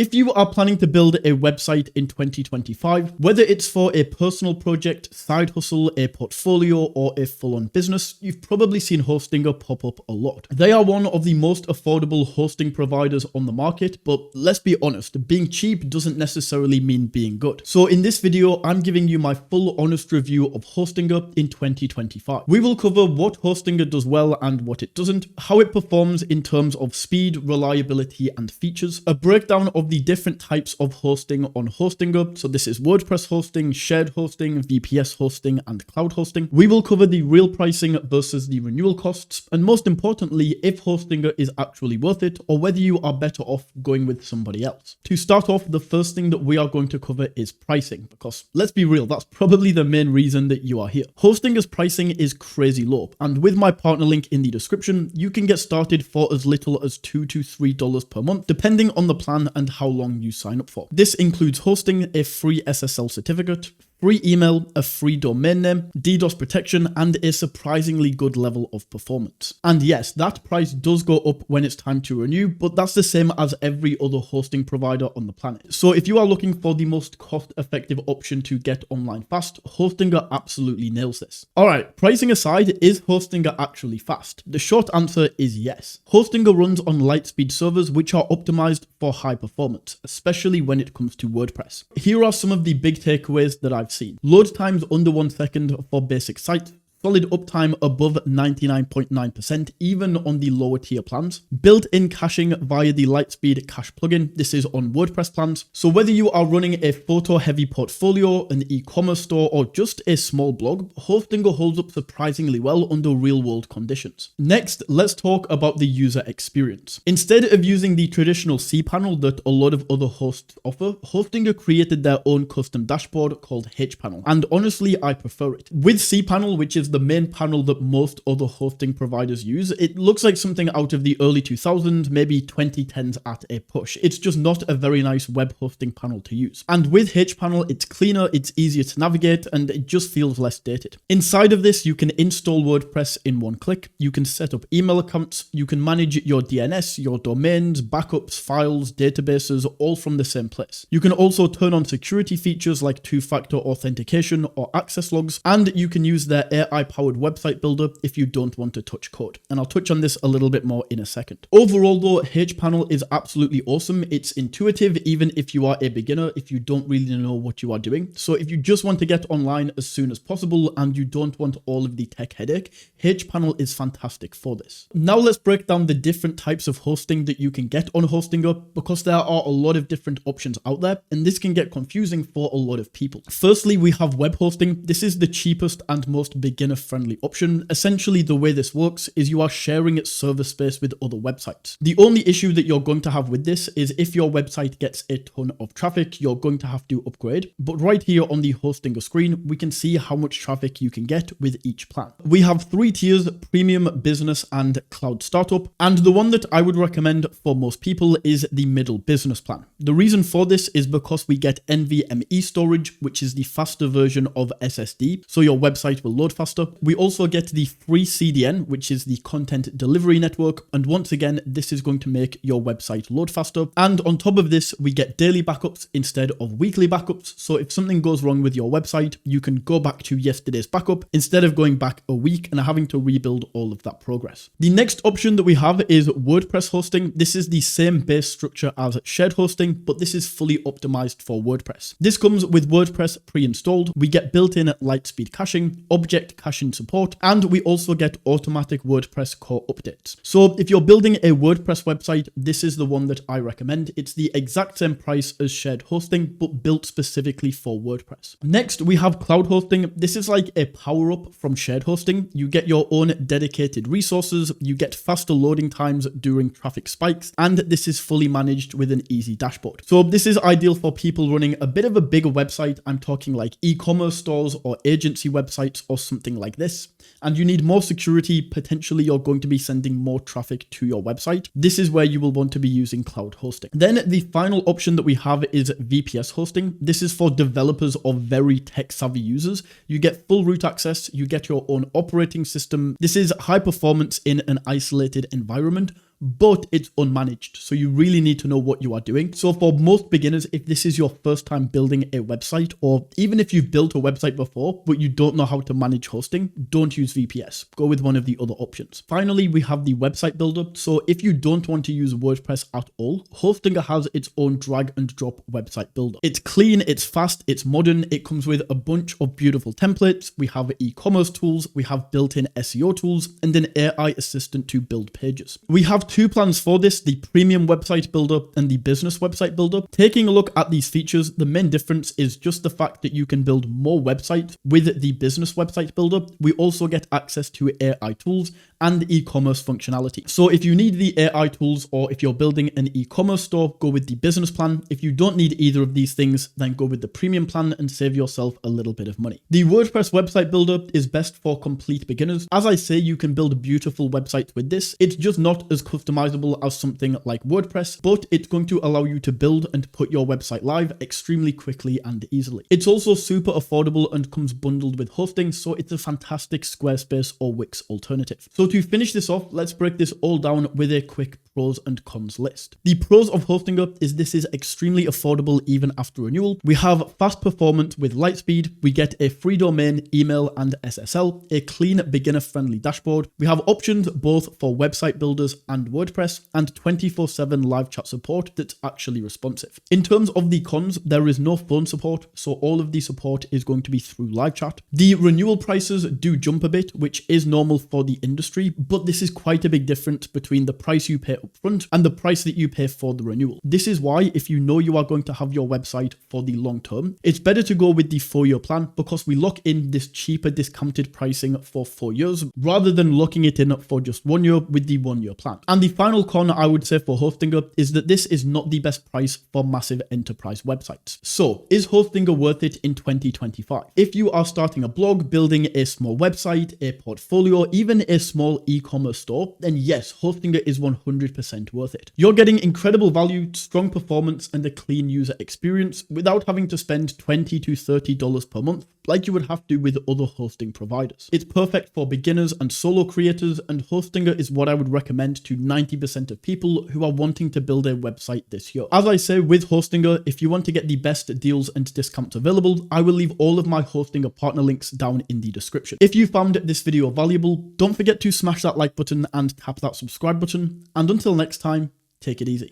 If you are planning to build a website in 2025, whether it's for a personal project, side hustle, a portfolio, or a full-on business, you've probably seen Hostinger pop up a lot. They are one of the most affordable hosting providers on the market, but let's be honest, being cheap doesn't necessarily mean being good. So in this video, I'm giving you my full honest review of Hostinger in 2025. We will cover what Hostinger does well and what it doesn't, how it performs in terms of speed, reliability, and features, a breakdown of the different types of hosting on Hostinger. So this is WordPress hosting, shared hosting, VPS hosting, and cloud hosting. We will cover the real pricing versus the renewal costs, and most importantly, if Hostinger is actually worth it or whether you are better off going with somebody else. To start off, the first thing that we are going to cover is pricing, because let's be real, that's probably the main reason that you are here. Hostinger's pricing is crazy low, and with my partner link in the description, you can get started for as little as $2 to $3 per month, depending on the plan and how long you sign up for. This includes hosting, a free SSL certificate, free email, a free domain name, DDoS protection, and a surprisingly good level of performance. And yes, that price does go up when it's time to renew, but that's the same as every other hosting provider on the planet. So if you are looking for the most cost-effective option to get online fast, Hostinger absolutely nails this. Alright, pricing aside, is Hostinger actually fast? The short answer is yes. Hostinger runs on Lightspeed servers which are optimized for high performance, especially when it comes to WordPress. Here are some of the big takeaways that I've seen. Load times under 1 second for basic sites. Solid uptime above 99.9%, even on the lower tier plans. Built-in caching via the Lightspeed cache plugin. This is on WordPress plans. So whether you are running a photo-heavy portfolio, an e-commerce store, or just a small blog, Hostinger holds up surprisingly well under real-world conditions. Next, let's talk about the user experience. Instead of using the traditional cPanel that a lot of other hosts offer, Hostinger created their own custom dashboard called hPanel. And honestly, I prefer it. With cPanel, which is the main panel that most other hosting providers use, it looks like something out of the early 2000s, maybe 2010s at a push. It's just not a very nice web hosting panel to use. And with hPanel, it's cleaner, it's easier to navigate, and it just feels less dated. Inside of this, you can install WordPress in one click, you can set up email accounts, you can manage your DNS, your domains, backups, files, databases, all from the same place. You can also turn on security features like two-factor authentication or access logs, and you can use their AI-powered website builder if you don't want to touch code. And I'll touch on this a little bit more in a second. Overall though, hPanel is absolutely awesome. It's intuitive even if you are a beginner, if you don't really know what you are doing. So if you just want to get online as soon as possible and you don't want all of the tech headache, hPanel is fantastic for this. Now let's break down the different types of hosting that you can get on Hostinger, because there are a lot of different options out there and this can get confusing for a lot of people. Firstly, we have web hosting. This is the cheapest and most beginner-friendly option. Essentially, the way this works is you are sharing its server space with other websites. The only issue that you're going to have with this is if your website gets a ton of traffic, you're going to have to upgrade. But right here on the Hostinger screen, we can see how much traffic you can get with each plan. We have 3 tiers: Premium, Business, and Cloud Startup. And the one that I would recommend for most people is the middle business plan. The reason for this is because we get NVMe storage, which is the faster version of SSD, so your website will load faster. We also get the free CDN, which is the content delivery network. And once again, this is going to make your website load faster. And on top of this, we get daily backups instead of weekly backups. So if something goes wrong with your website, you can go back to yesterday's backup instead of going back a week and having to rebuild all of that progress. The next option that we have is WordPress hosting. This is the same base structure as shared hosting, but this is fully optimized for WordPress. This comes with WordPress pre-installed. We get built-in Lightspeed caching, object caching support, and we also get automatic WordPress core updates. So if you're building a WordPress website, this is the one that I recommend. It's the exact same price as shared hosting, but built specifically for WordPress. Next, we have cloud hosting. This is like a power-up from shared hosting. You get your own dedicated resources, you get faster loading times during traffic spikes, and this is fully managed with an easy dashboard. So this is ideal for people running a bit of a bigger website. I'm talking like e-commerce stores or agency websites or something like this. And you need more security. Potentially you're going to be sending more traffic to your website. This is where you will want to be using cloud hosting. Then the final option that we have is VPS hosting. This is for developers or very tech savvy users. You get full root access, you get your own operating system. This is high performance in an isolated environment, but it's unmanaged. So you really need to know what you are doing. So for most beginners, if this is your first time building a website, or even if you've built a website before, but you don't know how to manage hosting, don't use VPS. Go with one of the other options. Finally, we have the website builder. So if you don't want to use WordPress at all, Hostinger has its own drag and drop website builder. It's clean, it's fast, it's modern. It comes with a bunch of beautiful templates. We have e-commerce tools, we have built-in SEO tools, and an AI assistant to build pages. We have two plans for this, the premium website builder and the business website builder. Taking a look at these features, the main difference is just the fact that you can build more websites with the business website builder. We also get access to AI tools and e-commerce functionality. So if you need the AI tools, or if you're building an e-commerce store, go with the business plan. If you don't need either of these things, then go with the premium plan and save yourself a little bit of money. The WordPress website builder is best for complete beginners. As I say, you can build beautiful websites with this. It's just not as customizable as something like WordPress, but it's going to allow you to build and put your website live extremely quickly and easily. It's also super affordable and comes bundled with hosting, so it's a fantastic Squarespace or Wix alternative. So to finish this off, let's break this all down with a quick pros and cons list. The pros of Hostinger is this is extremely affordable even after renewal. We have fast performance with light speed. We get a free domain, email, and SSL, a clean beginner-friendly dashboard. We have options both for website builders and WordPress, and 24/7 live chat support that's actually responsive. In terms of the cons, there is no phone support, so all of the support is going to be through live chat. The renewal prices do jump a bit, which is normal for the industry, but this is quite a big difference between the price you pay upfront and the price that you pay for the renewal. This is why, if you know you are going to have your website for the long term, it's better to go with the 4-year plan, because we lock in this cheaper discounted pricing for 4 years rather than locking it in for just 1 year with the 1-year plan. And the final con I would say for Hostinger is that this is not the best price for massive enterprise websites. So is Hostinger worth it in 2025? If you are starting a blog, building a small website, a portfolio, even a small e-commerce store, then yes, Hostinger is 100% worth it. You're getting incredible value, strong performance, and a clean user experience without having to spend $20 to $30 per month like you would have to with other hosting providers. It's perfect for beginners and solo creators, and Hostinger is what I would recommend to 90% of people who are wanting to build a website this year. As I say with Hostinger, if you want to get the best deals and discounts available, I will leave all of my Hostinger partner links down in the description. If you found this video valuable, don't forget to smash that like button and tap that subscribe button. And until next time, take it easy.